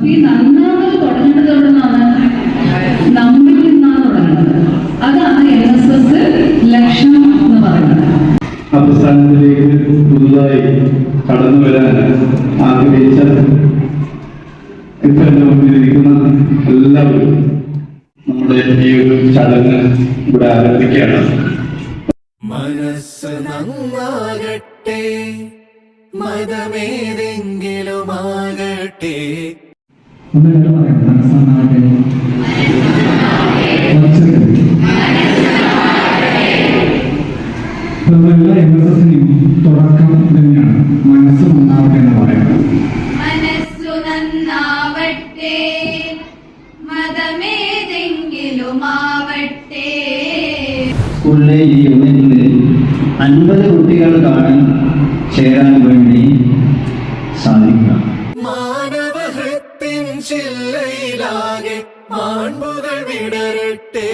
ഈ നന്നാമത് തുടങ്ങേണ്ടത് എവിടെ നിന്നാണ്? നമ്മിൽ നിന്നാണ് തുടങ്ങുന്നത്. അതാണ് NSS ലക്ഷ്യം എന്ന് പറയുന്നത്. ആ പ്രസ്ഥാനത്തിലേക്ക് പുതുതായി കടന്നു വരാൻ ആഗ്രഹിച്ച ഇപ്പൊ എന്റെ മുന്നിലിരിക്കുന്ന എല്ലാവരും നമ്മുടെ ഈ ഒരു ചടങ്ങ് ഇവിടെ ആരംഭിക്കുകയാണ്. മനസ്സ് നന്നാകട്ടെ, മതമേതെങ്കിലുമാകട്ടെ. എല്ലാ NSSനെയും തുടക്കം തന്നെയാണ് മനസ്സ് നന്നാവട്ടെ എന്ന് പറയുന്നത്. മനസ്സു നന്നാവട്ടെ, മതമേതെങ്കിലുമാവട്ടെ. സ്കൂളിലെ ഈ യൂണിറ്റിൽ 50 കുട്ടികൾക്കാണ് ചേരാൻ വേണ്ടി സാധിക്കുക. മാനവഹൃത്തിൻ ചില്ലയിലാകെ മാൺപുകൾ വിടരട്ടെ.